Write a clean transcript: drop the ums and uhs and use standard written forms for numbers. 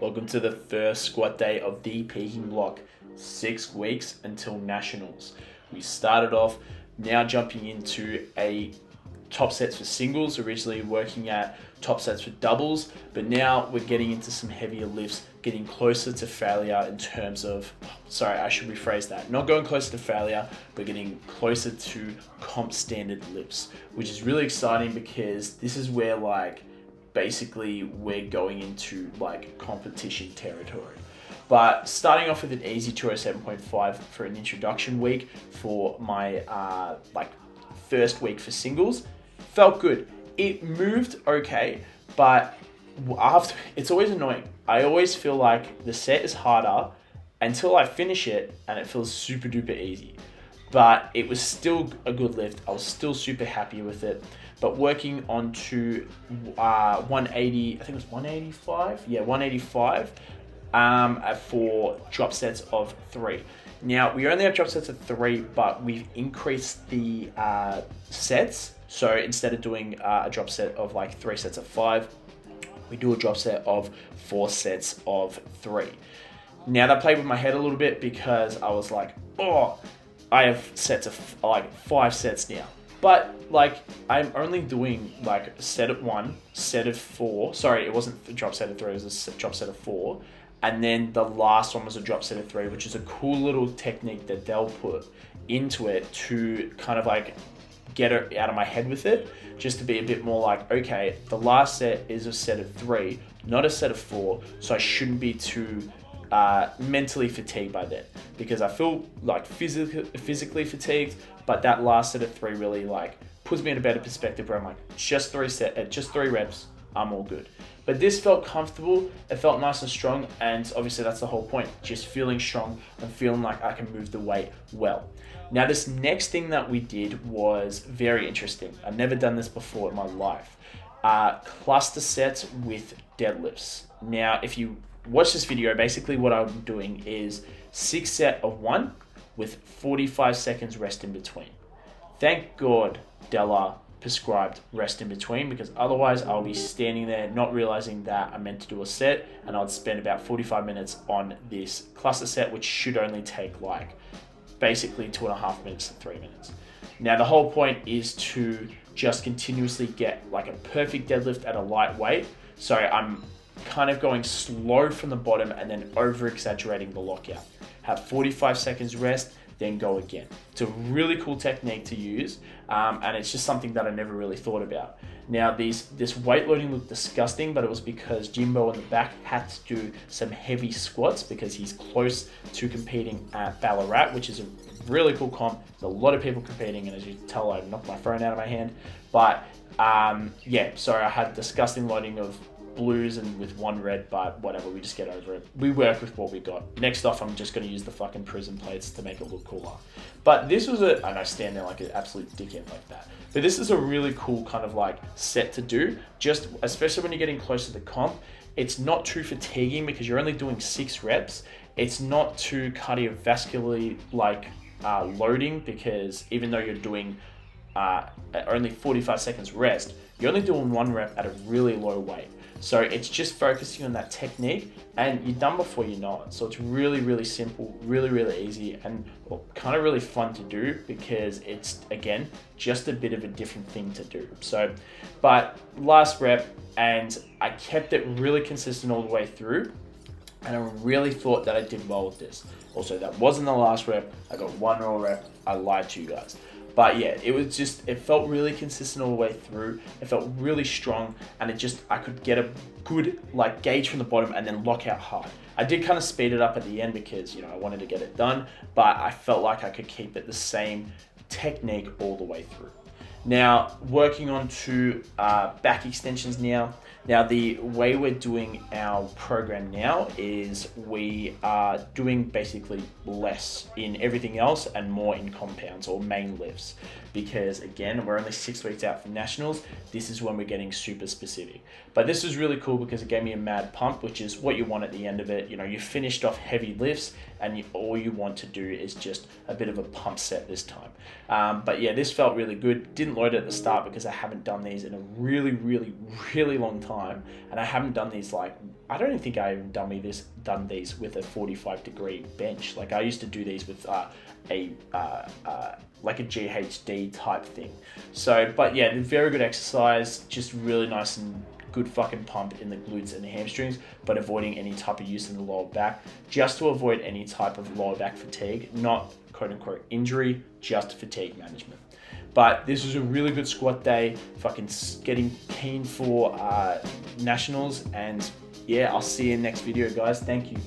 Welcome to the first squat day of the peaking block. 6 weeks until nationals. We started off now jumping into a top sets for singles, originally working at top sets for doubles, but now we're getting into some heavier lifts, getting closer to failure in terms of, sorry, I should rephrase that. Not going closer to failure, but getting closer to comp standard lifts, which is really exciting because this is where basically we're going into competition territory. But starting off with an easy 207.5 for an introduction week for my first week for singles, felt good. It moved okay, but after, it's always annoying. I always feel like the set is harder until I finish it and it feels super duper easy. But it was still a good lift. I was still super happy with it. But working on to 180, I think it was 185? Yeah, 185 for drop sets of 3. Now, we only have drop sets of 3, but we've increased the sets. So instead of doing a drop set of 3 sets of 5, we do a drop set of 4 sets of 3. Now, that played with my head a little bit because I was like, oh, I have sets of 5 sets now. But I'm only doing a set of 1, set of 4. Sorry, it wasn't a drop set of 3, it was a drop set of 4. And then the last one was a drop set of 3, which is a cool little technique that they'll put into it to kind of get it out of my head with it, just to be a bit more okay, the last set is a set of 3, not a set of 4, so I shouldn't be too mentally fatigued by that, because I feel physically fatigued, but that last set of 3 really puts me in a better perspective where I'm just 3 reps, I'm all good. But this felt comfortable, it felt nice and strong, and obviously that's the whole point, just feeling strong and feeling like I can move the weight well. Now, this next thing that we did was very interesting. I've never done this before in my life. Cluster sets with deadlifts. Now, if you watch this video, basically what I'm doing is 6 set of 1 with 45 seconds rest in between. Thank God Della prescribed rest in between, because otherwise I'll be standing there not realizing that I meant to do a set, and I'd spend about 45 minutes on this cluster set, which should only take basically 2.5 minutes to 3 minutes. Now, the whole point is to just continuously get a perfect deadlift at a light weight. So I'm kind of going slow from the bottom and then over exaggerating the lockout. Have 45 seconds rest, then go again. It's a really cool technique to use, and it's just something that I never really thought about. Now, this weight loading looked disgusting, but it was because Jimbo in the back had to do some heavy squats because he's close to competing at Ballarat, which is a really cool comp. There's a lot of people competing, and as you can tell, I knocked my phone out of my hand. But so I had disgusting loading of blues and with 1 red, but whatever, we just get over it. We work with what we got. Next off, I'm just going to use the fucking prison plates to make it look cooler. But this was and I stand there like an absolute dickhead like that. But this is a really cool kind of set to do, just especially when you're getting close to the comp. It's not too fatiguing because you're only doing 6 reps. It's not too cardiovascularly loading, because even though you're doing only 45 seconds rest, you're only doing 1 rep at a really low weight. So it's just focusing on that technique, and you're done before you know it. So it's really, really simple, really, really easy, and kind of really fun to do because it's, again, just a bit of a different thing to do. So, but last rep, and I kept it really consistent all the way through, and I really thought that I did well with this. Also, that wasn't the last rep. I got 1 more rep. I lied to you guys. But yeah, it felt really consistent all the way through. It felt really strong, and I could get a good gauge from the bottom and then lock out hard. I did kind of speed it up at the end because, I wanted to get it done, but I felt like I could keep it the same technique all the way through. Now, working on to back extensions now. Now, the way we're doing our program now is we are doing basically less in everything else and more in compounds or main lifts. Because again, we're only 6 weeks out from nationals. This is when we're getting super specific. But this is really cool because it gave me a mad pump, which is what you want at the end of it. You finished off heavy lifts, and all you want to do is just a bit of a pump set this time. But yeah, this felt really good. Didn't load at the start because I haven't done these in a really, really, really long time. And I haven't done these I don't even think I even done these with a 45-degree bench. Like I used to do these with like a GHD type thing. So, but yeah, very good exercise, just really nice and good fucking pump in the glutes and the hamstrings, but avoiding any type of use in the lower back, just to avoid any type of lower back fatigue, not quote unquote injury, just fatigue management. But this was a really good squat day, fucking getting keen for nationals, and yeah, I'll see you in the next video, guys. Thank you.